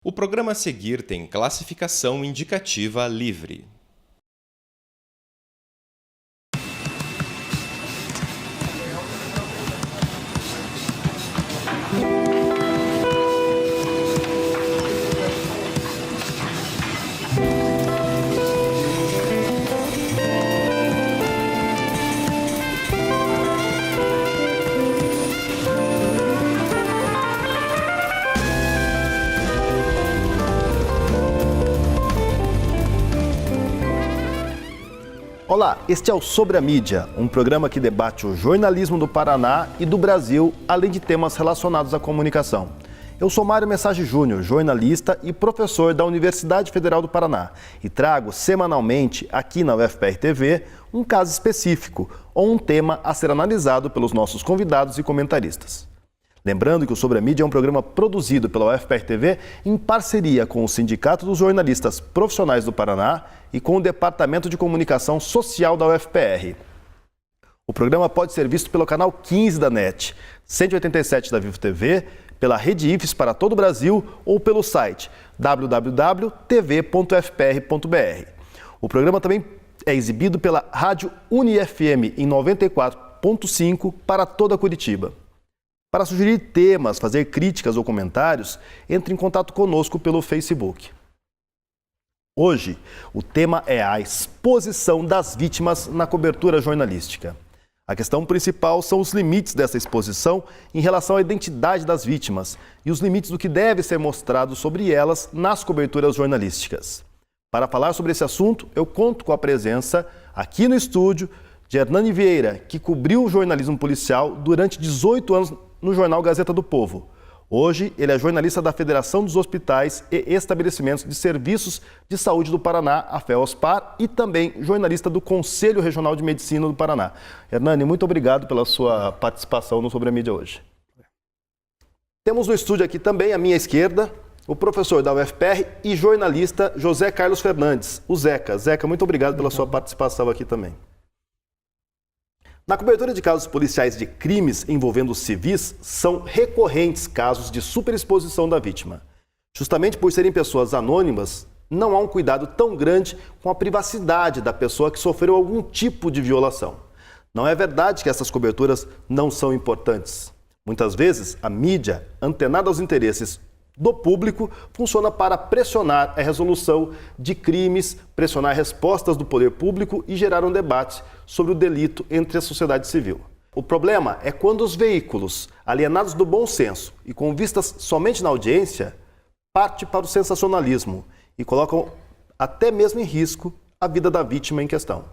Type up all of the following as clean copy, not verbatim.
O programa a seguir tem classificação indicativa livre. Olá, este é o Sobre a Mídia, um programa que debate o jornalismo do Paraná e do Brasil, além de temas relacionados à comunicação. Eu sou Mário Message Júnior, jornalista e professor da Universidade Federal do Paraná, e trago semanalmente aqui na UFPR TV um caso específico ou um tema a ser analisado pelos nossos convidados e comentaristas. Lembrando que o Sobre a Mídia é um programa produzido pela UFPR TV em parceria com o Sindicato dos Jornalistas Profissionais do Paraná e com o Departamento de Comunicação Social da UFPR. O programa pode ser visto pelo canal 15 da NET, 187 da Vivo TV, pela Rede IFES para todo o Brasil ou pelo site www.tv.fpr.br. O programa também é exibido pela Rádio UniFM em 94.5 para toda Curitiba. Para sugerir temas, fazer críticas ou comentários, entre em contato conosco pelo Facebook. Hoje, o tema é a exposição das vítimas na cobertura jornalística. A questão principal são os limites dessa exposição em relação à identidade das vítimas e os limites do que deve ser mostrado sobre elas nas coberturas jornalísticas. Para falar sobre esse assunto, eu conto com a presença, aqui no estúdio, de Hernani Vieira, que cobriu o jornalismo policial durante 18 anos no jornal Gazeta do Povo. Hoje, ele é jornalista da Federação dos Hospitais e Estabelecimentos de Serviços de Saúde do Paraná, a FEOSPAR, e também jornalista do Conselho Regional de Medicina do Paraná. Hernani, muito obrigado pela sua participação no Sobre a Mídia hoje. Temos no estúdio aqui também, à minha esquerda, o professor da UFPR e jornalista José Carlos Fernandes, o Zeca. Zeca, muito obrigado pela sua participação aqui também. Na cobertura de casos policiais de crimes envolvendo civis, são recorrentes casos de superexposição da vítima. Justamente por serem pessoas anônimas, não há um cuidado tão grande com a privacidade da pessoa que sofreu algum tipo de violação. Não é verdade que essas coberturas não são importantes. Muitas vezes, a mídia, antenada aos interesses do público, funciona para pressionar a resolução de crimes, pressionar respostas do poder público e gerar um debate sobre o delito entre a sociedade civil. O problema é quando os veículos, alienados do bom senso e com vistas somente na audiência, partem para o sensacionalismo e colocam até mesmo em risco a vida da vítima em questão.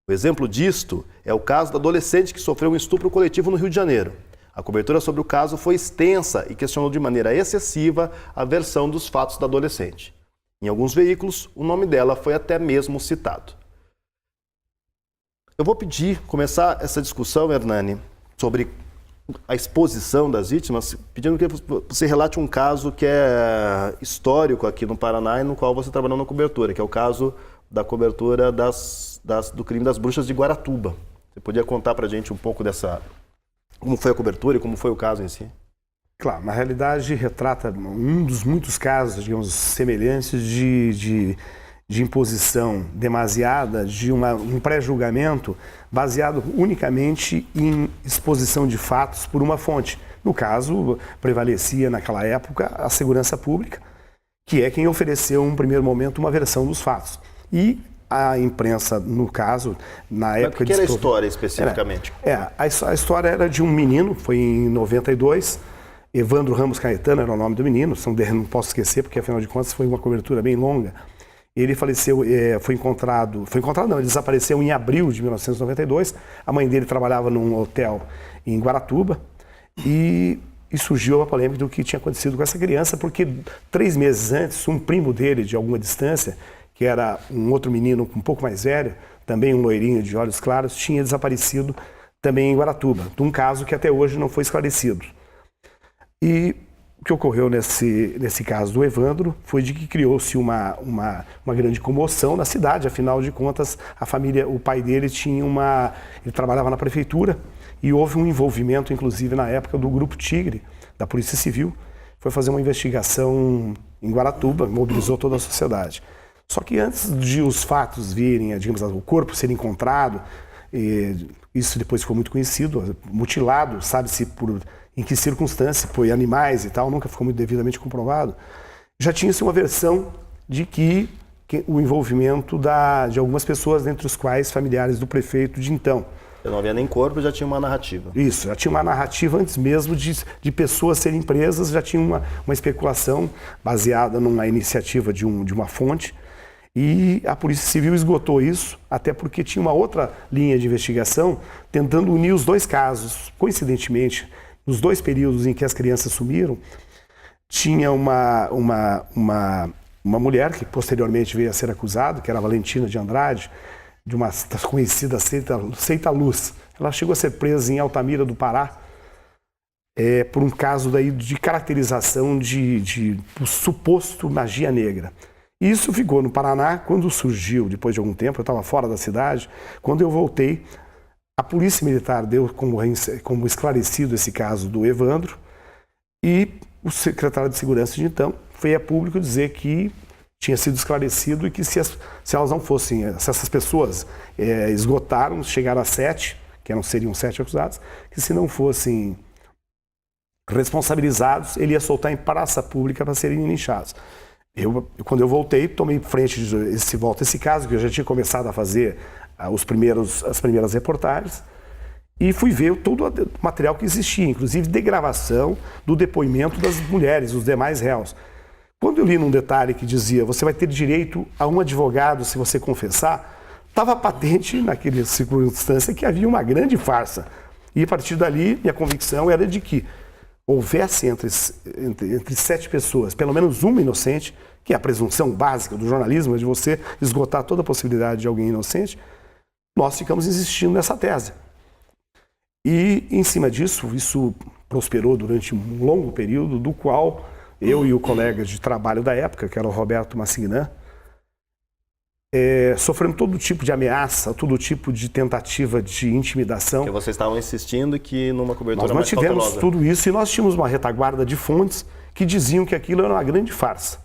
O exemplo disto é o caso do adolescente que sofreu um estupro coletivo no Rio de Janeiro. A cobertura sobre o caso foi extensa e questionou de maneira excessiva a versão dos fatos da adolescente. Em alguns veículos, o nome dela foi até mesmo citado. Eu vou começar essa discussão, Hernani, sobre a exposição das vítimas, pedindo que você relate um caso que é histórico aqui no Paraná e no qual você trabalhou na cobertura, que é o caso da cobertura do crime das bruxas de Guaratuba. Você podia contar pra gente um pouco como foi a cobertura e como foi o caso em si? Claro, na realidade retrata um dos muitos casos, digamos, semelhantes de imposição demasiada de um pré-julgamento baseado unicamente em exposição de fatos por uma fonte. No caso, prevalecia naquela época a segurança pública, que é quem ofereceu, em um primeiro momento, uma versão dos fatos. E a imprensa, no caso, na época... O que era a história, especificamente? A história era de um menino, foi em 92, Evandro Ramos Caetano era o nome do menino, não posso esquecer, porque afinal de contas foi uma cobertura bem longa. Ele faleceu, ele desapareceu em abril de 1992, a mãe dele trabalhava num hotel em Guaratuba, e surgiu a polêmica do que tinha acontecido com essa criança, porque 3 meses antes, um primo dele, de alguma distância, que era um outro menino um pouco mais velho, também um loirinho de olhos claros, tinha desaparecido também em Guaratuba, de um caso que até hoje não foi esclarecido. E o que ocorreu nesse caso do Evandro foi de que criou-se uma grande comoção na cidade, afinal de contas, a família, o pai dele ele trabalhava na prefeitura e houve um envolvimento, inclusive na época, do Grupo Tigre, da Polícia Civil. foi fazer uma investigação em Guaratuba, mobilizou toda a sociedade. Só que antes de os fatos virem, digamos, o corpo ser encontrado, isso depois ficou muito conhecido, mutilado, sabe-se em que circunstância, foi animais e tal, nunca ficou muito devidamente comprovado, já tinha-se uma versão de que o envolvimento de algumas pessoas, dentre os quais familiares do prefeito de então. Não havia nem corpo, já tinha uma narrativa. Isso, já tinha uma narrativa antes mesmo de pessoas serem presas, já tinha uma especulação baseada numa iniciativa de uma fonte. E a Polícia Civil esgotou isso, até porque tinha uma outra linha de investigação tentando unir os dois casos. Coincidentemente, nos dois períodos em que as crianças sumiram, tinha uma mulher que posteriormente veio a ser acusada, que era a Valentina de Andrade, de uma conhecida seita Luz. Ela chegou a ser presa em Altamira do Pará por um caso daí de caracterização de suposto magia negra. E isso ficou no Paraná. Quando surgiu, depois de algum tempo, eu estava fora da cidade, quando eu voltei, a Polícia Militar deu como esclarecido esse caso do Evandro, e o secretário de Segurança de então veio a público dizer que tinha sido esclarecido e que se elas não fossem, se essas pessoas esgotaram, chegaram a 7, que seriam 7 acusados, que se não fossem responsabilizados, ele ia soltar em praça pública para serem linchados. Quando eu voltei, tomei frente esse caso, que eu já tinha começado a fazer as primeiras reportagens, e fui ver todo o material que existia, inclusive de gravação do depoimento das mulheres, os demais réus. Quando eu li num detalhe que dizia, você vai ter direito a um advogado se você confessar, estava patente naquela circunstância que havia uma grande farsa. E a partir dali, minha convicção era de que houvesse entre 7 pessoas, pelo menos uma inocente, que é a presunção básica do jornalismo, de você esgotar toda a possibilidade de alguém inocente, nós ficamos insistindo nessa tese. E, em cima disso, isso prosperou durante um longo período, do qual eu e o colega de trabalho da época, que era o Roberto Massignan, sofrendo todo tipo de ameaça, todo tipo de tentativa de intimidação. Porque vocês estavam insistindo que numa cobertura mais cautelosa. Nós mantivemos tudo isso e nós tínhamos uma retaguarda de fontes que diziam que aquilo era uma grande farsa.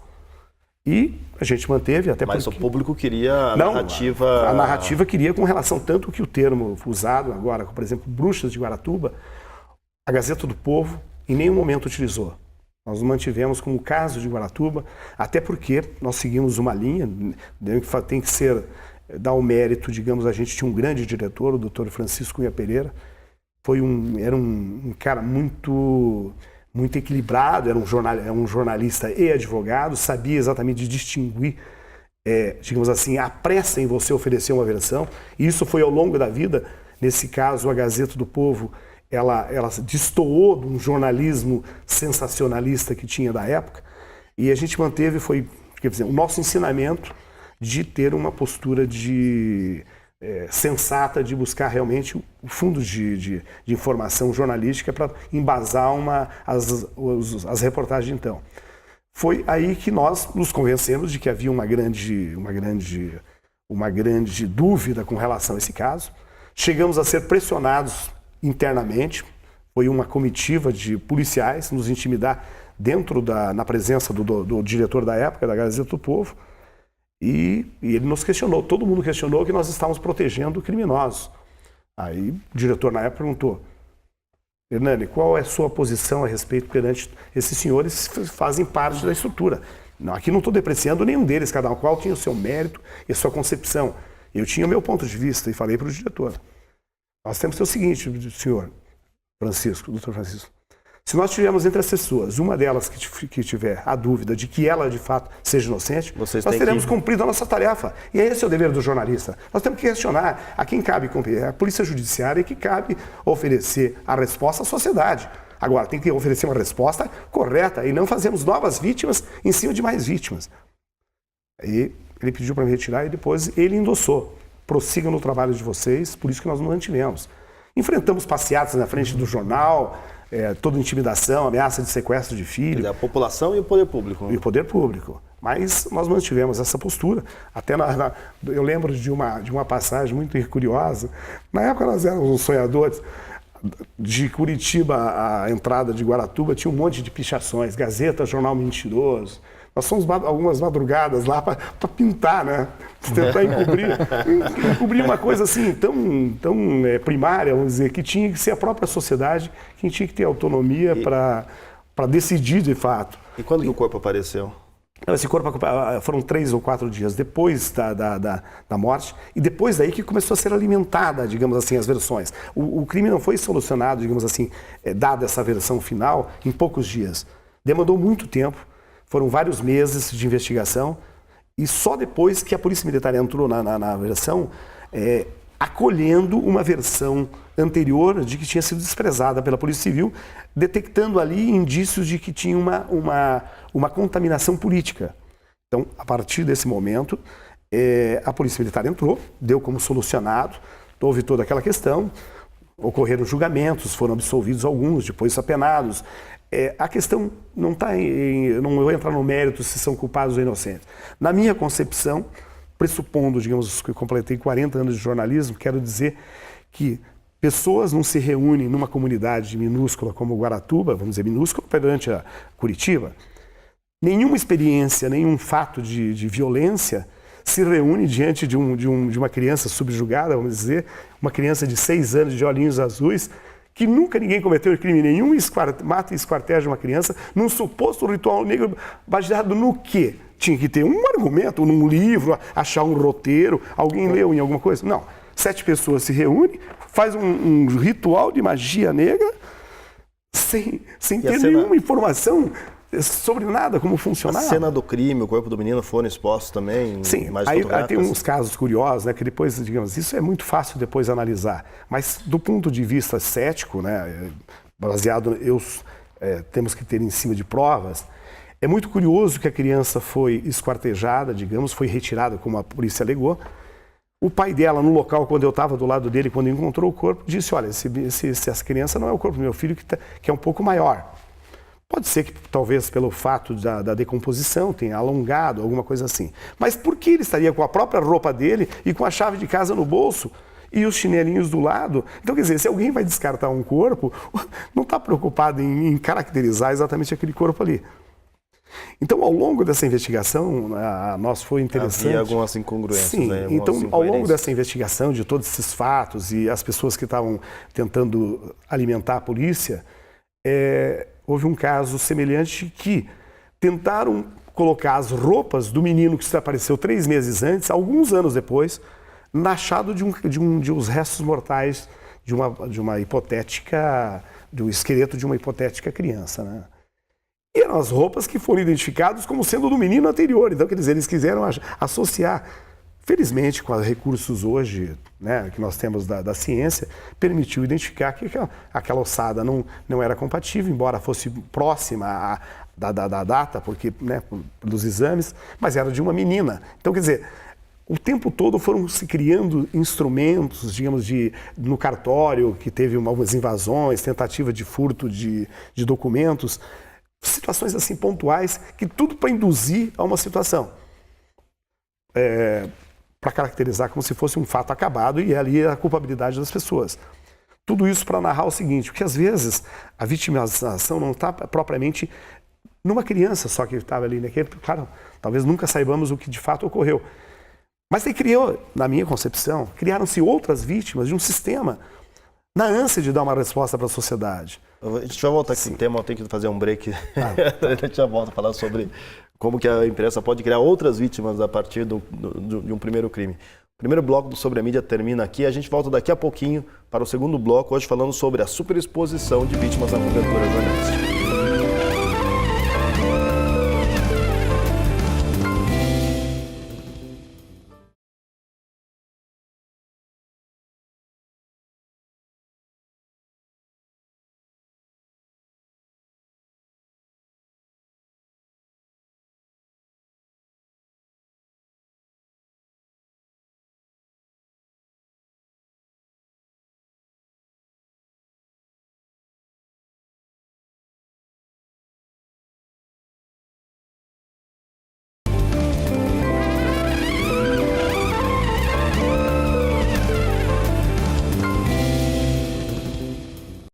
E a gente manteve até porque... Mas o público queria a Não, narrativa... A narrativa queria com relação tanto que o termo usado agora, por exemplo, Bruxas de Guaratuba, a Gazeta do Povo em nenhum momento utilizou. Nós mantivemos como caso de Guaratuba, até porque nós seguimos uma linha, tem que ser, dar o mérito, digamos, a gente tinha um grande diretor, o Dr. Francisco Cunha Pereira, era um cara muito equilibrado, era um jornalista e advogado, sabia exatamente distinguir, digamos assim, a pressa em você oferecer uma versão, e isso foi ao longo da vida. Nesse caso, a Gazeta do Povo, ela destoou de um jornalismo sensacionalista que tinha da época, e a gente manteve, quer dizer, o nosso ensinamento de ter uma postura sensata, de buscar realmente o fundo de informação jornalística para embasar as reportagens então. Foi aí que nós nos convencemos de que havia uma grande dúvida com relação a esse caso. Chegamos a ser pressionados internamente, foi uma comitiva de policiais nos intimidar na presença do diretor da época, da Gazeta do Povo, e ele nos questionou, todo mundo questionou que nós estávamos protegendo criminosos. Aí o diretor na época perguntou, Hernani, qual é a sua posição a respeito perante esses senhores que fazem parte da estrutura? Não, aqui não estou depreciando nenhum deles, cada qual tinha o seu mérito e a sua concepção. Eu tinha o meu ponto de vista e falei para o diretor. Nós temos que ser o seguinte, senhor Francisco, doutor Francisco. Se nós tivermos entre as pessoas, uma delas que tiver a dúvida de que ela de fato seja inocente, nós teremos cumprido a nossa tarefa. E esse é o dever do jornalista. Nós temos que questionar a quem cabe cumprir. É a Polícia Judiciária que cabe oferecer a resposta à sociedade. Agora, tem que oferecer uma resposta correta e não fazermos novas vítimas em cima de mais vítimas. Aí ele pediu para me retirar e depois ele endossou. Prossigam no trabalho de vocês, por isso que nós não mantivemos. Enfrentamos passeatas na frente do jornal, toda intimidação, ameaça de sequestro de filho. A população e o poder público. E o poder público. Mas nós mantivemos essa postura. Até eu lembro de uma passagem muito curiosa. Na época nós éramos uns sonhadores. de Curitiba à entrada de Guaratuba tinha um monte de pichações, Gazeta, Jornal Mentiroso. Nós fomos algumas madrugadas lá para pintar, né? Tentar encobrir uma coisa assim tão primária, vamos dizer, que tinha que ser a própria sociedade quem tinha que ter autonomia para decidir de fato. E quando que o corpo apareceu? Esse corpo foram 3 ou 4 dias depois da morte e depois daí que começou a ser alimentada, digamos assim, as versões. O crime não foi solucionado, digamos assim, dada essa versão final, em poucos dias. Demandou muito tempo, foram vários meses de investigação e só depois que a Polícia Militar entrou na versão, acolhendo uma versão anterior de que tinha sido desprezada pela Polícia Civil, detectando ali indícios de que tinha uma contaminação política. Então, a partir desse momento, a Polícia Militar entrou, deu como solucionado, houve toda aquela questão, ocorreram julgamentos, foram absolvidos alguns, depois apenados. A questão não está eu não vou entrar no mérito se são culpados ou inocentes. Na minha concepção, pressupondo, digamos, que eu completei 40 anos de jornalismo, quero dizer que pessoas não se reúnem numa comunidade minúscula como Guaratuba, vamos dizer minúscula perante a Curitiba, nenhuma experiência, nenhum fato de violência se reúne diante de uma criança subjugada, vamos dizer, uma criança de 6 anos de olhinhos azuis, que nunca ninguém cometeu crime nenhum, mata e esquarteja uma criança num suposto ritual negro baseado no quê? Tinha que ter um argumento, num livro, achar um roteiro, alguém leu em alguma coisa? Não. 7 pessoas se reúnem, faz um ritual de magia negra sem ter nenhuma informação sobre nada, como funcionava. A cena do crime, o corpo do menino foram expostos também? Sim, aí tem uns casos curiosos, né, que depois, digamos, isso é muito fácil depois analisar, mas do ponto de vista cético, né, baseado, temos que ter em cima de provas, é muito curioso que a criança foi esquartejada, digamos, foi retirada, como a polícia alegou. O pai dela, no local, quando eu estava do lado dele, quando encontrou o corpo, disse, olha, essa criança não é o corpo do meu filho, que é um pouco maior. Pode ser que, talvez, pelo fato da decomposição, tenha alongado, alguma coisa assim. Mas por que ele estaria com a própria roupa dele e com a chave de casa no bolso e os chinelinhos do lado? Então, quer dizer, se alguém vai descartar um corpo, não está preocupado em caracterizar exatamente aquele corpo ali. Então, ao longo dessa investigação, a nós foi interessante... Havia algumas incongruências. Sim, né? então, ao longo dessa investigação, de todos esses fatos e as pessoas que estavam tentando alimentar a polícia, houve um caso semelhante que tentaram colocar as roupas do menino que desapareceu 3 meses antes, alguns anos depois, na achado de uns restos mortais de uma hipotética, do esqueleto de uma hipotética criança, né? E eram as roupas que foram identificadas como sendo do menino anterior. Então, quer dizer, eles quiseram associar. Felizmente, com os recursos hoje, né, que nós temos da ciência, permitiu identificar que aquela ossada não era compatível, embora fosse próxima da data, porque, né, dos exames, mas era de uma menina. Então, quer dizer, o tempo todo foram se criando instrumentos, digamos, no cartório, que teve algumas invasões, tentativa de furto de documentos, situações assim pontuais, que tudo para induzir a uma situação. Para caracterizar como se fosse um fato acabado e ali a culpabilidade das pessoas. Tudo isso para narrar o seguinte, porque às vezes a vitimização não está propriamente numa criança só que estava ali, né? Claro, talvez nunca saibamos o que de fato ocorreu. Mas aí criou, na minha concepção, criaram-se outras vítimas de um sistema na ânsia de dar uma resposta para a sociedade. A gente vai voltar aqui no tema, eu tenho que fazer um break. A gente já volta a falar sobre como que a imprensa pode criar outras vítimas a partir de um primeiro crime. O primeiro bloco do Sobre a Mídia termina aqui. A gente volta daqui a pouquinho para o segundo bloco, hoje falando sobre a superexposição de vítimas na cobertura jornalística.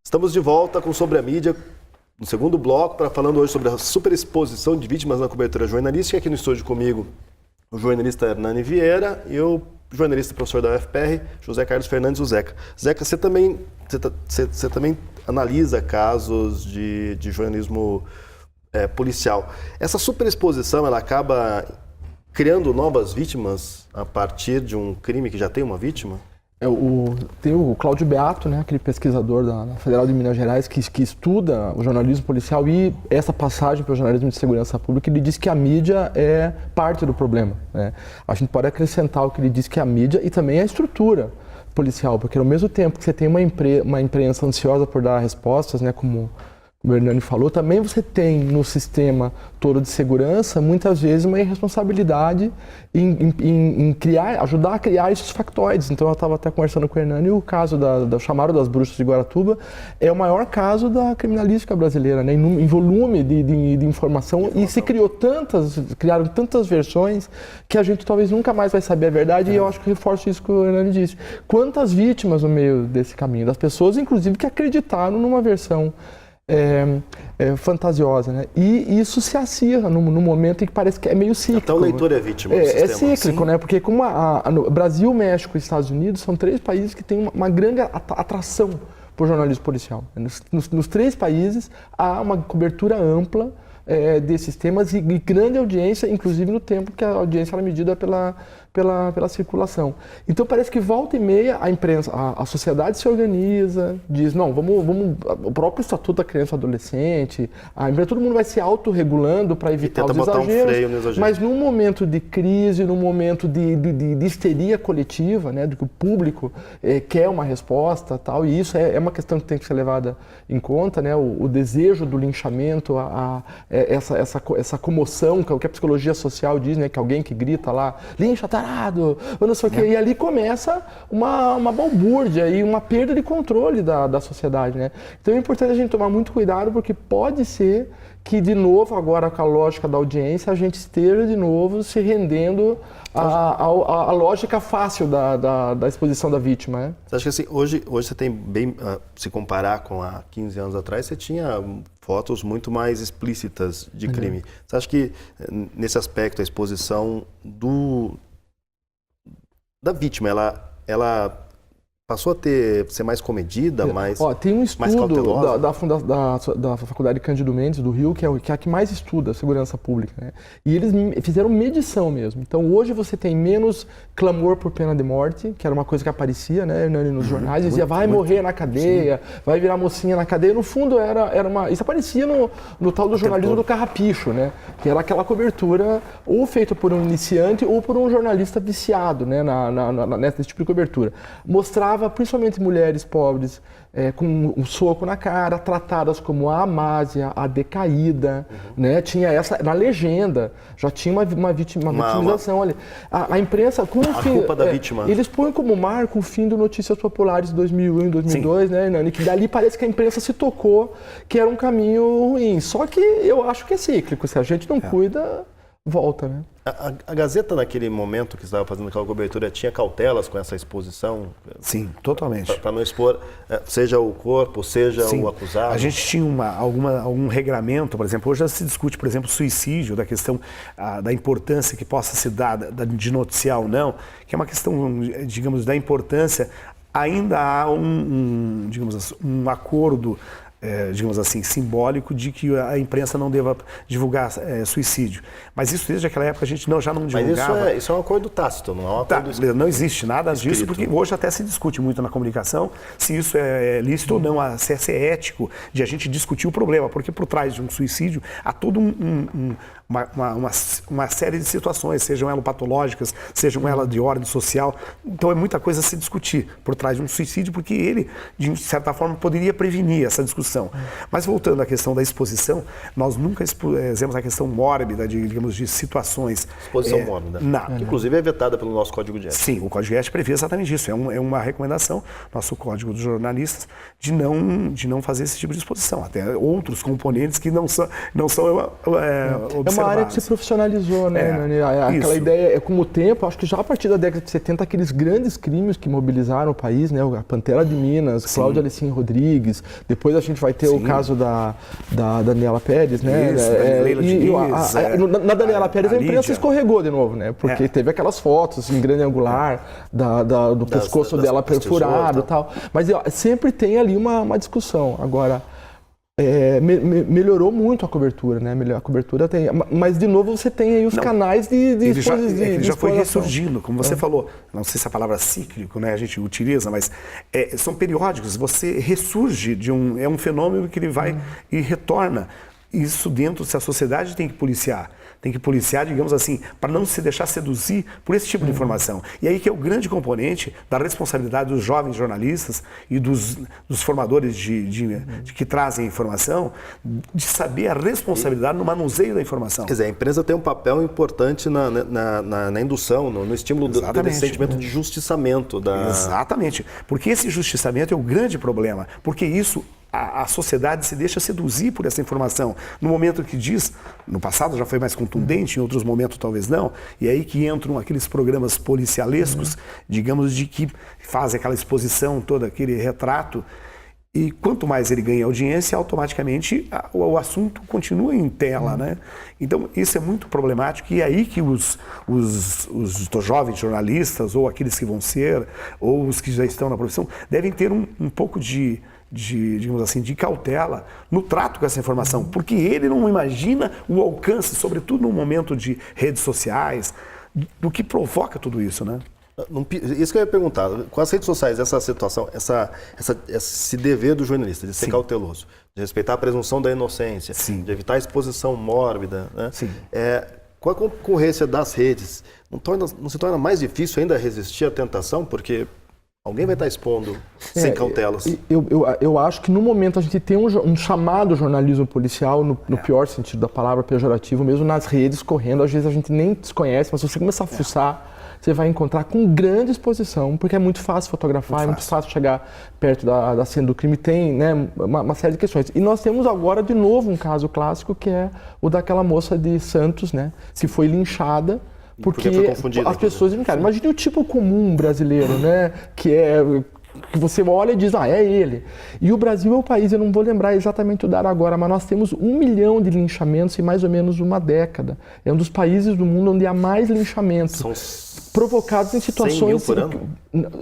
Estamos de volta com Sobre a Mídia, no segundo bloco, falando hoje sobre a superexposição de vítimas na cobertura jornalística. Aqui no estúdio comigo, o jornalista Hernani Vieira e o jornalista e professor da UFPR, José Carlos Fernandes, o Zeca. Zeca, você também analisa casos de jornalismo policial. Essa superexposição, ela acaba criando novas vítimas a partir de um crime que já tem uma vítima? Tem o Cláudio Beato, né, aquele pesquisador da Federal de Minas Gerais que estuda o jornalismo policial e essa passagem para o jornalismo de segurança pública. Ele diz que a mídia é parte do problema, né? A gente pode acrescentar o que ele diz que a mídia e também a estrutura policial, porque ao mesmo tempo que você tem uma imprensa ansiosa por dar respostas, né, como o Hernani falou, também você tem no sistema todo de segurança, muitas vezes, uma irresponsabilidade em ajudar a criar esses factoides. Então, eu estava até conversando com o Hernani, o caso do chamado das bruxas de Guaratuba é o maior caso da criminalística brasileira, né? Em volume de informação, e se criaram tantas versões que a gente talvez nunca mais vai saber a verdade, e eu acho que reforço isso que o Hernani disse. Quantas vítimas no meio desse caminho? Das pessoas, inclusive, que acreditaram numa versão fantasiosa, né? E isso se acirra no momento em que parece que é meio cíclico. Então o leitor é vítima do sistema. É cíclico, né? Porque como no Brasil, México e Estados Unidos são 3 países que têm uma grande atração por jornalismo policial. Nos 3 países há uma cobertura ampla desses temas e grande audiência, inclusive no tempo que a audiência era medida pela circulação. Então parece que volta e meia a imprensa, a sociedade se organiza, diz, não, vamos o próprio Estatuto da Criança e Adolescente, todo mundo vai se autorregulando para evitar os exageros, mas num momento de crise, num momento de histeria coletiva, né, do que o público quer uma resposta, tal, e isso é uma questão que tem que ser levada em conta, né, o desejo do linchamento, essa comoção, que é o que a psicologia social diz, né, que alguém que grita lá, lincha, tarado, ou não sei o quê, e ali começa uma balbúrdia e uma perda de controle da sociedade, né? Então é importante a gente tomar muito cuidado, porque pode ser que, de novo, agora com a lógica da audiência, a gente esteja de novo se rendendo à lógica fácil da exposição da vítima, né? Você acha que assim, hoje você tem bem, se comparar com há 15 anos atrás, você tinha fotos muito mais explícitas de crime. Você acha que, nesse aspecto, a exposição da vítima, ela passou a ser mais comedida, tem um estudo cautelosa? da Faculdade Cândido Mendes, do Rio, que é a que mais estuda a segurança pública, né? E eles fizeram medição mesmo. Então, hoje você tem menos clamor por pena de morte, que era uma coisa que aparecia, né, Hernani, nos jornais, dizia, vai morrer na cadeia, vai virar mocinha na cadeia. No fundo, isso aparecia no tal do jornalismo do carrapicho, né? Que era aquela cobertura ou feita por um iniciante ou por um jornalista viciado, né, nesse tipo de cobertura. Mostrava principalmente mulheres pobres com um soco na cara, tratadas como a amásia, a decaída, né? Tinha essa na legenda, já tinha uma vitimização ali. A imprensa com a culpa da vítima. Eles põem como marco o fim do Notícias Populares de 2001 e 2002, né, Hernani? Que dali parece que a imprensa se tocou que era um caminho ruim. Só que eu acho que é cíclico, se a gente não cuida, volta, né? A Gazeta, naquele momento que estava fazendo aquela cobertura, tinha cautelas com essa exposição? Sim, totalmente. Para não expor, seja o corpo, seja o acusado? A gente tinha algum regramento, por exemplo, hoje já se discute, por exemplo, suicídio, da questão da importância que possa se dar de noticiar ou não, que é uma questão, digamos, da importância. Ainda há digamos assim, um acordo, digamos assim, simbólico de que a imprensa não deva divulgar suicídio. Mas isso desde aquela época a gente já não divulgava. Mas isso é um acordo tácito, não é um acordo não existe nada escrito disso, porque hoje até se discute muito na comunicação se isso é lícito ou não, se é ético de a gente discutir o problema, porque por trás de um suicídio há todo uma série de situações, sejam elas patológicas, sejam elas de ordem social. Então é muita coisa a se discutir por trás de um suicídio, porque ele, de certa forma, poderia prevenir. Essa discussão discussão. Mas voltando à questão da exposição, nós nunca expusemos a questão mórbida, digamos, de situações... Exposição mórbida. Não. Que, inclusive, é vetada pelo nosso Código de Ética. Sim, o Código de Ética prevê exatamente isso. É uma recomendação, nosso Código dos Jornalistas, de não fazer esse tipo de exposição. Até outros componentes que não são observados. É uma área que se profissionalizou, né, Nani? Aquela ideia, com o tempo, acho que já a partir da década de 70, aqueles grandes crimes que mobilizaram o país, né? A Pantera de Minas, Cláudia Alecim Rodrigues, depois a gente vai ter o caso da Daniela Pérez, né? Isso, Leila Diniz, na Daniela Pérez a imprensa Lídia. escorregou de novo, né? Porque teve aquelas fotos em grande angular do pescoço dela perfurado e tal. Mas sempre tem ali uma discussão. Agora, melhorou muito a cobertura, né? A cobertura tem... Mas, de novo, você tem aí os canais de exposição. Ele já foi ressurgindo, como você falou. Não sei se a palavra cíclico, né, a gente utiliza, mas são periódicos. Você ressurge é um fenômeno que ele vai e retorna. Isso dentro, se a sociedade tem que policiar, digamos assim, para não se deixar seduzir por esse tipo de informação. E aí que é o grande componente da responsabilidade dos jovens jornalistas e dos formadores que trazem informação, de saber a responsabilidade no manuseio da informação. Quer dizer, a imprensa tem um papel importante na indução, no estímulo desse sentimento de justiçamento. Exatamente, porque esse justiçamento é o grande problema, porque isso... A sociedade se deixa seduzir por essa informação. No momento que diz, no passado já foi mais contundente, em outros momentos talvez não, e aí que entram aqueles programas policialescos, digamos, de que fazem aquela exposição, todo aquele retrato, e quanto mais ele ganha audiência, automaticamente o assunto continua em tela, né? Então, isso é muito problemático, e é aí que os jovens jornalistas, ou aqueles que vão ser, ou os que já estão na profissão, devem ter um pouco digamos assim, de cautela no trato com essa informação, porque ele não imagina o alcance, sobretudo no momento de redes sociais, do que provoca tudo isso, né? Isso que eu ia perguntar, com as redes sociais, essa situação, esse dever do jornalista de ser cauteloso, de respeitar a presunção da inocência, de evitar a exposição mórbida, né? Com a concorrência das redes, não se torna mais difícil ainda resistir à tentação, porque alguém vai estar expondo sem cautelas. Eu acho que no momento a gente tem um chamado jornalismo policial, no pior sentido da palavra, pejorativo, mesmo nas redes, correndo, às vezes a gente nem desconhece, mas se você começar a fuçar, você vai encontrar com grande exposição, porque é muito fácil fotografar, muito fácil chegar perto da cena do crime, tem, né, uma série de questões. E nós temos agora, de novo, um caso clássico, que é o daquela moça de Santos, né, que foi linchada, porque as pessoas brincaram. Imagine o tipo comum brasileiro, né? Que você olha e diz, é ele. E o Brasil é o país, eu não vou lembrar exatamente o dado agora, mas nós temos 1 milhão de linchamentos em mais ou menos uma década. É um dos países do mundo onde há mais linchamentos. São provocados em situações... 100 mil por ano?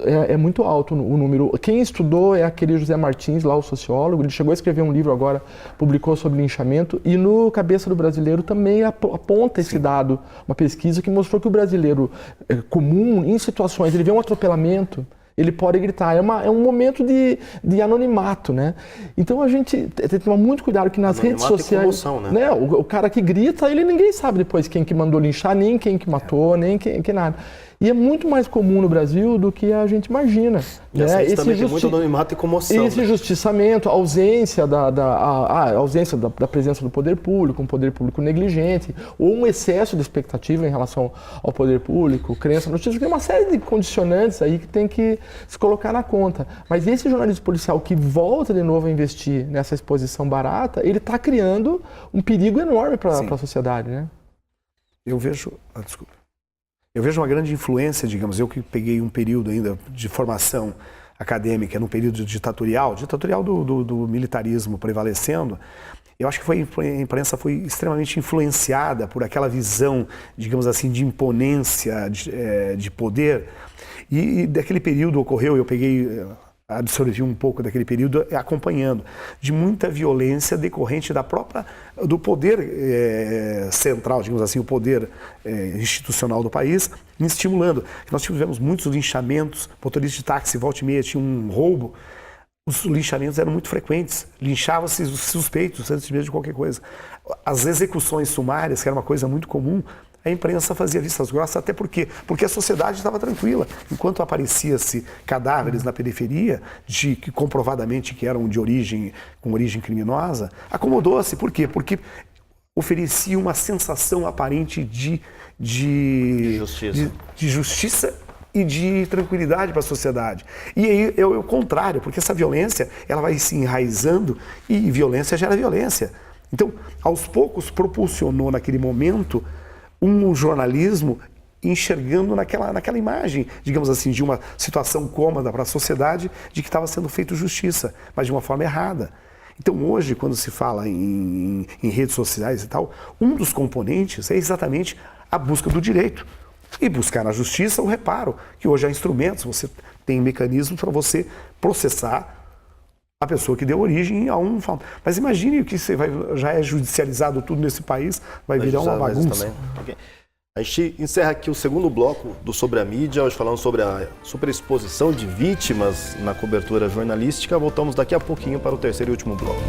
É muito alto o número. Quem estudou é aquele José Martins, lá o sociólogo, ele chegou a escrever um livro agora, publicou sobre linchamento, e no Cabeça do Brasileiro também aponta esse dado, uma pesquisa que mostrou que o brasileiro comum, em situações, ele vê um atropelamento, ele pode gritar, é um momento de anonimato, né? Então a gente tem que tomar muito cuidado que nas redes sociais... Comoção, né? O cara que grita, ninguém sabe depois quem que mandou linchar, nem quem que matou, nem quem nada. E é muito mais comum no Brasil do que a gente imagina. E né? Esse também tem muito anonimato e comoção. Esse justiçamento, a ausência da presença do poder público, um poder público negligente, ou um excesso de expectativa em relação ao poder público, crença no justiça, tem uma série de condicionantes aí que tem que se colocar na conta. Mas esse jornalismo policial que volta de novo a investir nessa exposição barata, ele está criando um perigo enorme para a sociedade, né? Eu vejo uma grande influência, digamos, eu que peguei um período ainda de formação acadêmica, num período ditatorial do militarismo prevalecendo, eu acho que a imprensa foi extremamente influenciada por aquela visão, digamos assim, de imponência, de poder, e daquele período ocorreu, eu absorvi um pouco daquele período acompanhando, de muita violência decorrente do poder central, digamos assim, o poder institucional do país, estimulando. Nós tivemos muitos linchamentos, motoristas de táxi, volta e meia, tinha um roubo, os linchamentos eram muito frequentes, linchava-se os suspeitos antes mesmo de qualquer coisa. As execuções sumárias, que era uma coisa muito comum, a imprensa fazia vistas grossas, até porque a sociedade estava tranquila. Enquanto aparecia-se cadáveres na periferia, que comprovadamente que eram com origem criminosa, acomodou-se. Por quê? Porque oferecia uma sensação aparente de justiça e de tranquilidade para a sociedade. E aí é o contrário, porque essa violência ela vai se enraizando e violência gera violência. Então, aos poucos, propulsionou naquele momento um jornalismo enxergando naquela imagem, digamos assim, de uma situação cômoda para a sociedade de que estava sendo feita justiça, mas de uma forma errada. Então, hoje, quando se fala em redes sociais e tal, um dos componentes é exatamente a busca do direito. E buscar na justiça o reparo, que hoje há instrumentos, você tem mecanismos para você processar a pessoa que deu origem a um fato. Mas imagine que já é judicializado tudo nesse país, vai virar uma bagunça. Okay. A gente encerra aqui o segundo bloco do Sobre a Mídia, hoje falando sobre a superexposição de vítimas na cobertura jornalística. Voltamos daqui a pouquinho para o terceiro e último bloco.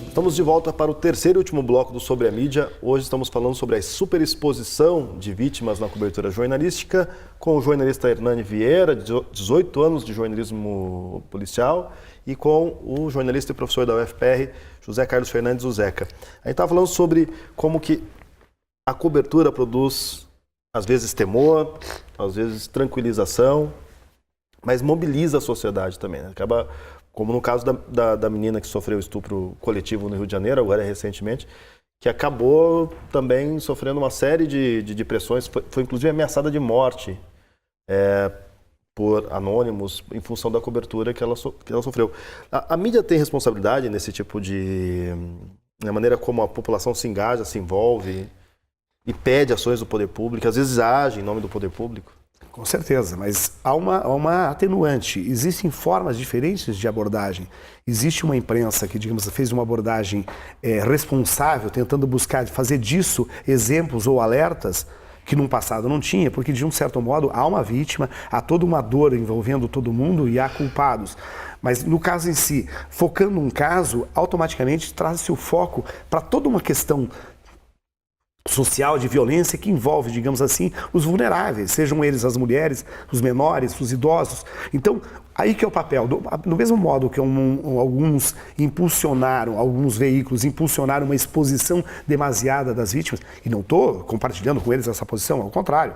Estamos de volta para o terceiro e último bloco do Sobre a Mídia. Hoje estamos falando sobre a superexposição de vítimas na cobertura jornalística com o jornalista Hernani Vieira, de 18 anos de jornalismo policial, e com o jornalista e professor da UFPR, José Carlos Fernandes, o Zeca. A gente estava falando sobre como que a cobertura produz, às vezes, temor, às vezes tranquilização, mas mobiliza a sociedade também, né? Acaba... Como no caso da menina que sofreu estupro coletivo no Rio de Janeiro, agora recentemente, que acabou também sofrendo uma série de pressões, foi inclusive ameaçada de morte por anônimos em função da cobertura que ela sofreu. A mídia tem responsabilidade nesse tipo na maneira como a população se engaja, se envolve e pede ações do poder público, às vezes age em nome do poder público? Com certeza, mas há uma atenuante. Existem formas diferentes de abordagem. Existe uma imprensa que, digamos, fez uma abordagem responsável, tentando buscar fazer disso exemplos ou alertas que no passado não tinha, porque de um certo modo há uma vítima, há toda uma dor envolvendo todo mundo e há culpados. Mas no caso em si, focando um caso, automaticamente traz-se o foco para toda uma questão social de violência que envolve, digamos assim, os vulneráveis, sejam eles as mulheres, os menores, os idosos. Então, aí que é o papel. Do mesmo modo que alguns veículos impulsionaram uma exposição demasiada das vítimas, e não estou compartilhando com eles essa posição, ao contrário,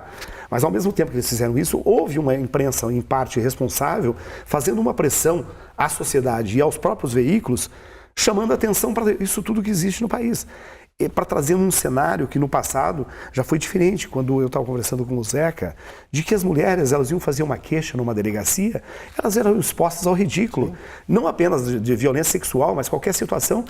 mas ao mesmo tempo que eles fizeram isso, houve uma imprensa, em parte responsável, fazendo uma pressão à sociedade e aos próprios veículos, chamando a atenção para isso tudo que existe no país. Para trazer um cenário que no passado já foi diferente, quando eu estava conversando com o Zeca, de que as mulheres elas iam fazer uma queixa numa delegacia, elas eram expostas ao ridículo. Sim. Não apenas de violência sexual, mas qualquer situação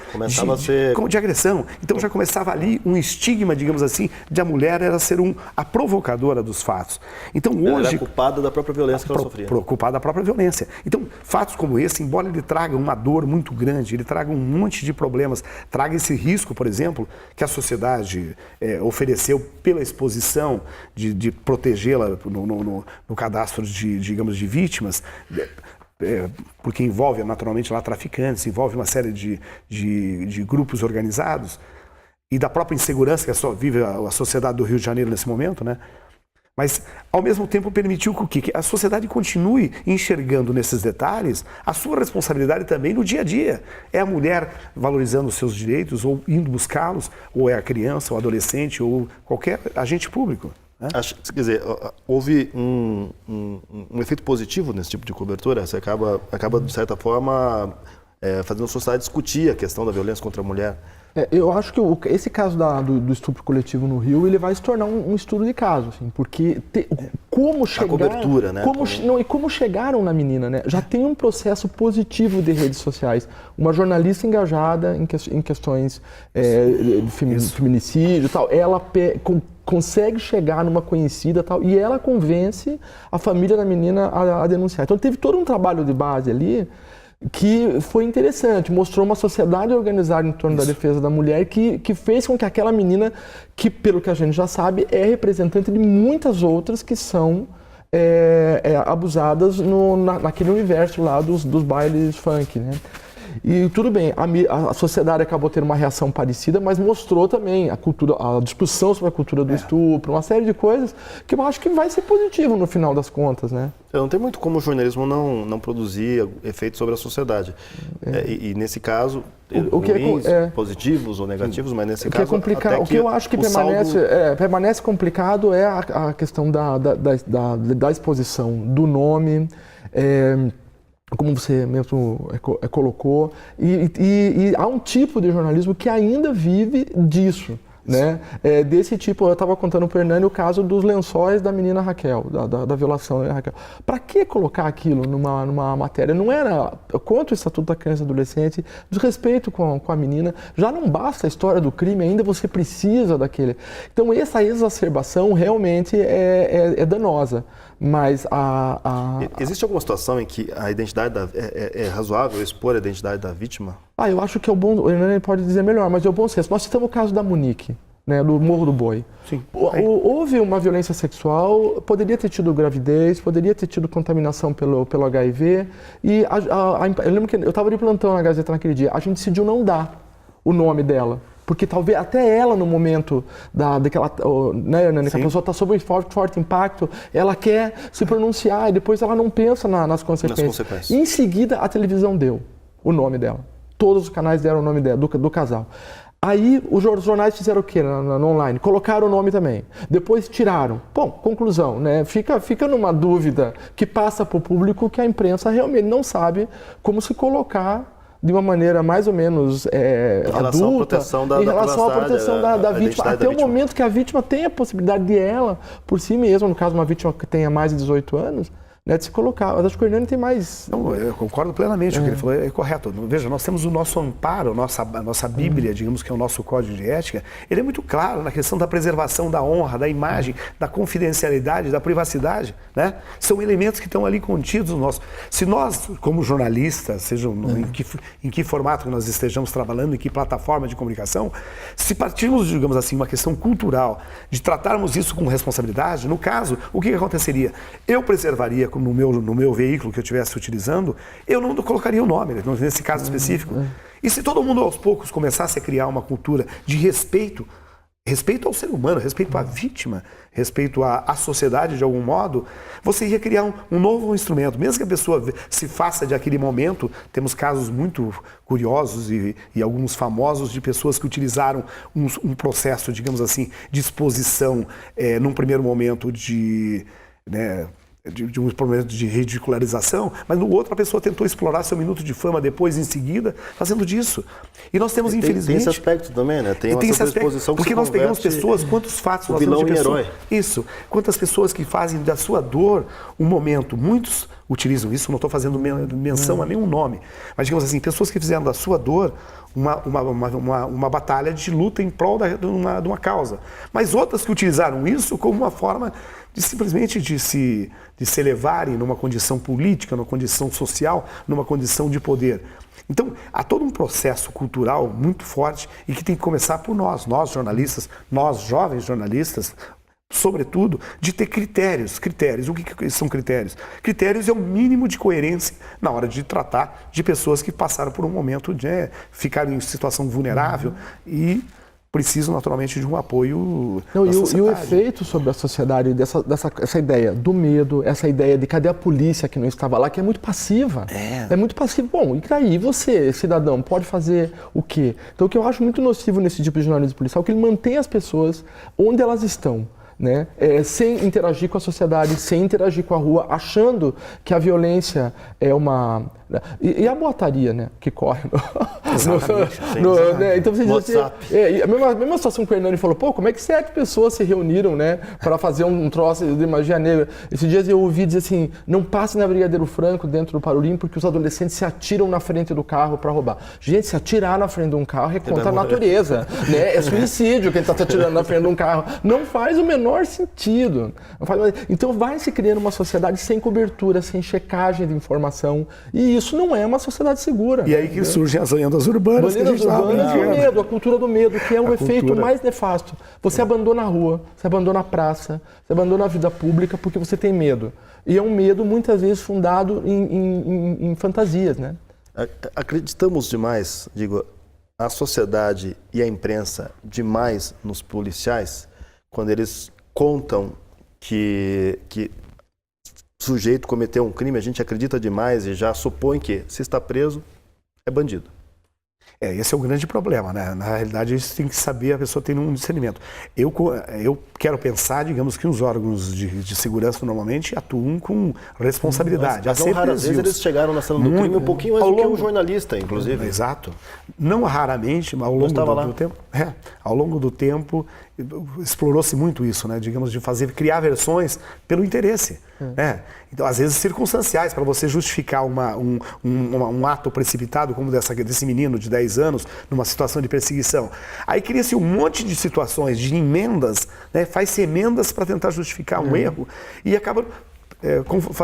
de agressão. Então já começava ali um estigma, digamos assim, de a mulher era ser a provocadora dos fatos. Então hoje... Ela era culpada da própria violência que ela sofria. Culpada da própria violência. Então, fatos como esse, embora ele traga uma dor muito grande, ele traga um monte de problemas, traga esse risco, por exemplo, que a sociedade ofereceu pela exposição de protegê-la no cadastro digamos, de vítimas, porque envolve naturalmente lá traficantes, envolve uma série de grupos organizados e da própria insegurança que vive a sociedade do Rio de Janeiro nesse momento, né? Mas, ao mesmo tempo, permitiu que a sociedade continue enxergando nesses detalhes a sua responsabilidade também no dia a dia. É a mulher valorizando os seus direitos ou indo buscá-los, ou é a criança, ou o adolescente, ou qualquer agente público. Né? Quer dizer, houve um efeito positivo nesse tipo de cobertura? Você acaba de certa forma, fazendo a sociedade discutir a questão da violência contra a mulher. Eu acho que esse caso do estupro coletivo no Rio, ele vai se tornar um estudo de caso, assim, porque como chegar... A cobertura, né? Como chegaram na menina, né? Já tem um processo positivo de redes sociais. Uma jornalista engajada em questões de feminicídio e tal, ela consegue chegar numa conhecida tal, e ela convence a família da menina a denunciar. Então teve todo um trabalho de base ali que foi interessante, mostrou uma sociedade organizada em torno da defesa da mulher que fez com que aquela menina, que pelo que a gente já sabe, é representante de muitas outras que são abusadas naquele universo lá dos bailes funk, né? E tudo bem, a sociedade acabou tendo uma reação parecida, mas mostrou também a discussão sobre a cultura do estupro, uma série de coisas que eu acho que vai ser positivo no final das contas, né? Não tem muito como o jornalismo não produzir efeitos sobre a sociedade. E nesse caso, ruins, positivos ou negativos, mas nesse caso... O que eu acho que permanece complicado é a questão da exposição, do nome... como você mesmo colocou, e há um tipo de jornalismo que ainda vive disso, né? Desse tipo, eu estava contando para o Hernani o caso dos lençóis da menina Raquel, da violação da Raquel. Para que colocar aquilo numa matéria? Não era contra o Estatuto da Criança e Adolescente, desrespeito com a menina, já não basta a história do crime, ainda você precisa daquele. Então essa exacerbação realmente é danosa. Mas existe alguma situação em que a identidade é razoável expor a identidade da vítima? Eu acho que o Hernani pode dizer melhor, mas é o bom senso. Nós citamos o caso da Monique, né, do Morro do Boi. Sim. Houve uma violência sexual, poderia ter tido gravidez, poderia ter tido contaminação pelo HIV, e eu lembro que eu estava de plantão na Gazeta naquele dia, a gente decidiu não dar o nome dela. Porque talvez até ela, no momento daquela, né, que a pessoa está sob um forte impacto, ela quer se pronunciar e depois ela não pensa nas consequências. Em seguida, a televisão deu o nome dela. Todos os canais deram o nome dela, do casal. Aí os jornais fizeram o quê no online? Colocaram o nome também. Depois tiraram. Bom, conclusão, né? Fica numa dúvida que passa para o público que a imprensa realmente não sabe como se colocar de uma maneira mais ou menos adulta, em relação à proteção da vítima, até o momento que a vítima tenha a possibilidade de ela, por si mesma, no caso uma vítima que tenha mais de 18 anos, né, de se colocar. Eu acho que o Hernani tem mais... Não, eu concordo plenamente, o que ele falou é correto. Veja, nós temos o nosso amparo, a nossa Bíblia, digamos que é o nosso código de ética, ele é muito claro na questão da preservação da honra, da imagem, da confidencialidade, da privacidade, né? São elementos que estão ali contidos no nosso... Se nós, como jornalistas, seja em que formato que nós estejamos trabalhando, em que plataforma de comunicação, se partirmos, digamos assim, uma questão cultural, de tratarmos isso com responsabilidade, no caso, o que aconteceria? Eu preservaria no meu veículo que eu estivesse utilizando, eu não colocaria o nome, nesse caso específico. E se todo mundo aos poucos começasse a criar uma cultura de respeito ao ser humano, respeito à vítima, respeito à sociedade de algum modo, você ia criar um novo instrumento. Mesmo que a pessoa se faça de aquele momento, temos casos muito curiosos e alguns famosos de pessoas que utilizaram um processo, digamos assim, de exposição num primeiro momento de um problema de ridicularização, mas no outro a pessoa tentou explorar seu minuto de fama depois, em seguida, fazendo disso. E nós temos, infelizmente... Tem esse aspecto também, né? Tem essa exposição que porque nós pegamos pessoas, quantos fatos nós temos de pessoas... Isso. Quantas pessoas que fazem da sua dor um momento. Muitos utilizam isso, não estou fazendo menção a nenhum nome, mas digamos assim, pessoas que fizeram da sua dor uma batalha de luta em prol de uma causa. Mas outras que utilizaram isso como uma forma de simplesmente de se elevarem numa condição política, numa condição social, numa condição de poder. Então, há todo um processo cultural muito forte e que tem que começar por nós jornalistas, nós jovens jornalistas, sobretudo, de ter critérios. O que são critérios? Critérios é o mínimo de coerência na hora de tratar de pessoas que passaram por um momento de ficar em situação vulnerável e precisam naturalmente de um apoio da sociedade. E o efeito sobre a sociedade essa ideia do medo, essa ideia de cadê a polícia que não estava lá, que é muito passiva. É muito passiva. Bom, e daí você, cidadão, pode fazer o quê? Então o que eu acho muito nocivo nesse tipo de jornalismo policial é que ele mantém as pessoas onde elas estão. Né? Sem interagir com a sociedade, sem interagir com a rua, achando que a violência é uma... E a boataria, né, que corre né? Então você diz assim, a mesma situação que o Hernani falou, pô, como é que 7 pessoas se reuniram, né, para fazer um troço de magia negra? Esses dias eu ouvi dizer assim, não passe na Brigadeiro Franco dentro do Parolim porque os adolescentes se atiram na frente do carro para roubar. Gente, se atirar na frente de um carro é contra a natureza, né? É suicídio quem está se atirando na frente de um carro. Não faz o menor sentido. Então vai se criando uma sociedade sem cobertura, sem checagem de informação, e isso não é uma sociedade segura. E aí que surgem as lendas urbanas. Lendas urbanas e o medo, a cultura do medo, que é o efeito mais nefasto. Você abandona a rua, você abandona a praça, você abandona a vida pública porque você tem medo. E é um medo muitas vezes fundado em fantasias, né? Acreditamos demais, a sociedade e a imprensa demais nos policiais, quando eles contam que o sujeito cometeu um crime, a gente acredita demais e já supõe que, se está preso, é bandido. Esse é o grande problema, né? Na realidade, isso tem que saber, a pessoa tem um discernimento. Eu quero pensar, digamos, que os órgãos de segurança normalmente atuam com responsabilidade. Mas não raras vezes eles chegaram na cena do crime um pouquinho mais do que um jornalista, inclusive. Exato. Não raramente, mas ao longo do tempo, explorou-se muito isso, né? Digamos, de criar versões pelo interesse. Né? Então, às vezes circunstanciais, para você justificar um ato precipitado como desse menino de 10 anos, numa situação de perseguição. Aí cria-se um monte de situações, de emendas, né? Faz-se emendas para tentar justificar um erro e acaba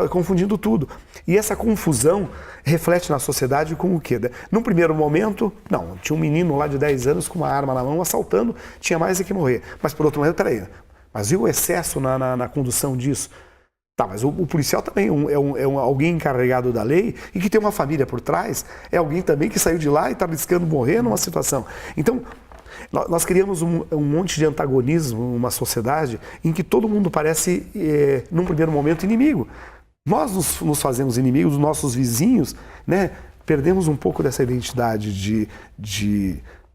confundindo tudo. E essa confusão reflete na sociedade com o quê? Num primeiro momento, tinha um menino lá de 10 anos com uma arma na mão assaltando, tinha mais é que morrer. Mas por outro lado, peraí, mas e o excesso na condução disso? Tá, mas o policial também é alguém encarregado da lei e que tem uma família por trás, é alguém também que saiu de lá e está arriscando morrer numa situação. Então, nós criamos um monte de antagonismo, uma sociedade em que todo mundo parece, num primeiro momento, inimigo. Nós nos fazemos inimigos dos nossos vizinhos, né? Perdemos um pouco dessa identidade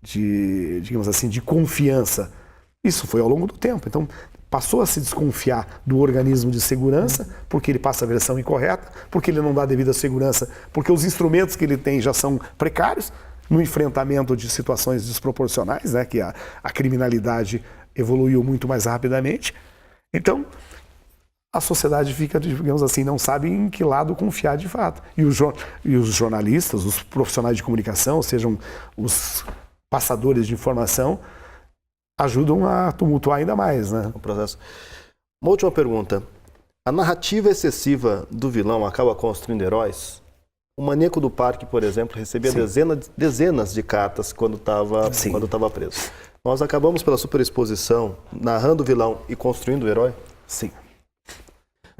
digamos assim, de confiança. Isso foi ao longo do tempo. Então, passou a se desconfiar do organismo de segurança, porque ele passa a versão incorreta, porque ele não dá devida segurança, porque os instrumentos que ele tem já são precários no enfrentamento de situações desproporcionais, né, que a criminalidade evoluiu muito mais rapidamente. Então, a sociedade fica, digamos assim, não sabe em que lado confiar de fato. E os jornalistas, os profissionais de comunicação, sejam os passadores de informação, ajudam a tumultuar ainda mais, né? O processo. Uma última pergunta. A narrativa excessiva do vilão acaba construindo heróis? O Maníaco do Parque, por exemplo, recebia dezenas de cartas quando estava preso. Nós acabamos pela superexposição, narrando o vilão e construindo o herói? Sim.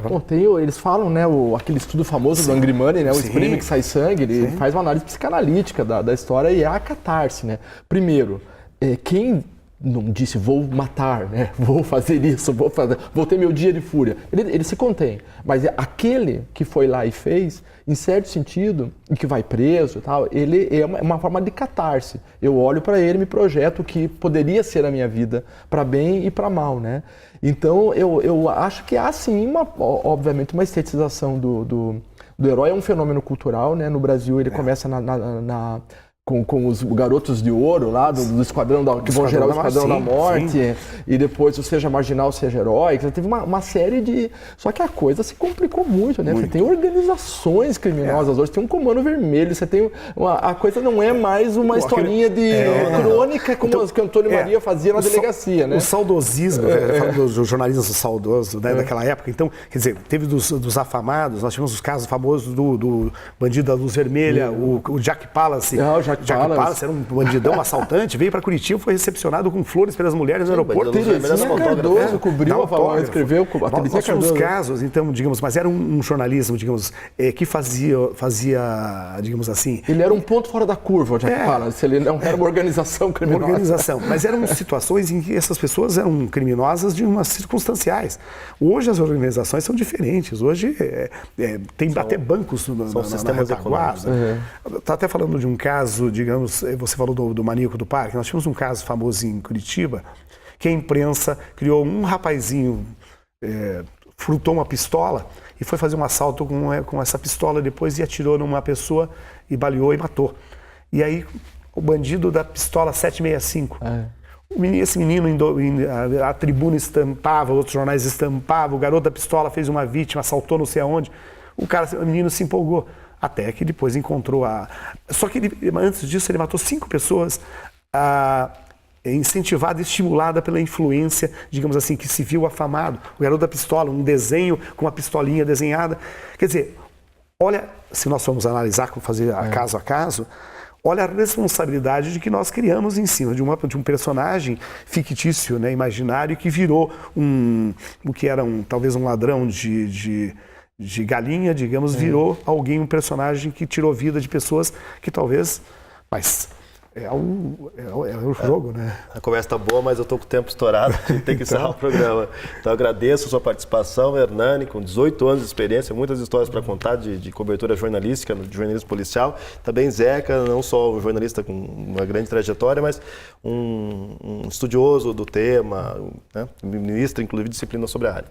Bom, eles falam, né, aquele estudo famoso do Angry Money, né, o espreme que sai sangue, ele faz uma análise psicanalítica da história e é a catarse, né? Primeiro, quem não disse vou matar, né? Vou fazer isso, vou ter meu dia de fúria. Ele se contém, mas aquele que foi lá e fez, em certo sentido, e que vai preso e tal, ele é uma forma de catarse. Eu olho para ele, me projeto o que poderia ser a minha vida, para bem e para mal, né? Então eu acho que há sim, obviamente, uma estetização do herói. É um fenômeno cultural, né? No Brasil ele começa com os garotos de ouro lá, do esquadrão que vão gerar o esquadrão da morte, e depois o Seja Marginal, Seja Herói. Teve uma série de... Só que a coisa se complicou muito, né? Você tem organizações criminosas hoje, tem um comando vermelho, você tem... A coisa não é mais uma historinha de crônica, como que o Antônio Maria fazia na delegacia, né? O saudosismo, falando do jornalismo saudoso, né, daquela época, então, quer dizer, teve dos afamados, nós tivemos os casos famosos do bandido da luz vermelha, o Jack Palance, o Jack Palance era um bandidão, um assaltante, veio para Curitiba, foi recepcionado com flores pelas mulheres no aeroporto. Terezinha Cardoso cobriu a Valor, escreveu a Terezinha Nós tínhamos Cardoso. casos, então, digamos, mas era um jornalismo, digamos, que fazia, digamos assim... Ele era um ponto fora da curva, o Jack Palance, ele não era uma organização criminosa. Organização, mas eram situações em que essas pessoas eram criminosas de umas circunstanciais. Hoje as organizações são diferentes, hoje tem até bancos são sistemas econômicos. Está até falando de um caso, digamos, você falou do maníaco do parque, nós tínhamos um caso famoso em Curitiba, que a imprensa criou um rapazinho, furtou uma pistola e foi fazer um assalto com essa pistola depois e atirou numa pessoa e baleou e matou. E aí o bandido da pistola 765. Esse menino, a tribuna estampava, outros jornais estampavam, o garoto da pistola fez uma vítima, assaltou não sei aonde. O menino se empolgou, até que depois encontrou Só que antes disso ele matou 5 pessoas, incentivada e estimulada pela influência, digamos assim, que se viu afamado. O garoto da pistola, um desenho com uma pistolinha desenhada. Quer dizer, olha, se nós formos analisar, fazer caso a caso, olha a responsabilidade de que nós criamos em cima de um personagem fictício, né, imaginário, que virou o que era talvez um ladrão de galinha, digamos, virou um personagem que tirou vida de pessoas que talvez... Mas é o jogo, né? A conversa está boa, mas eu estou com o tempo estourado, a gente tem que encerrar o programa. Então eu agradeço a sua participação, Hernani, com 18 anos de experiência, muitas histórias para contar de cobertura jornalística, de jornalismo policial. Também Zeca, não só um jornalista com uma grande trajetória, mas um estudioso do tema, né? Ministra, inclusive, de disciplina sobre a área.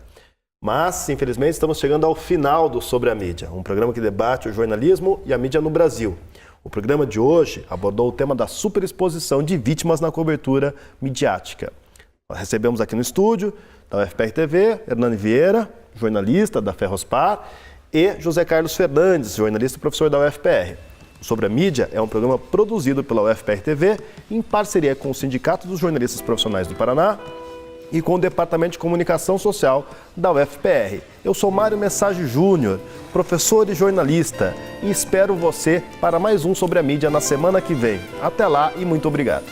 Mas, infelizmente, estamos chegando ao final do Sobre a Mídia, um programa que debate o jornalismo e a mídia no Brasil. O programa de hoje abordou o tema da superexposição de vítimas na cobertura midiática. Nós recebemos aqui no estúdio, da UFPR TV, Hernani Vieira, jornalista da Ferrospar, e José Carlos Fernandes, jornalista e professor da UFPR. O Sobre a Mídia é um programa produzido pela UFPR TV em parceria com o Sindicato dos Jornalistas Profissionais do Paraná e com o Departamento de Comunicação Social da UFPR. Eu sou Mário Message Júnior, professor e jornalista, e espero você para mais um Sobre a Mídia na semana que vem. Até lá e muito obrigado.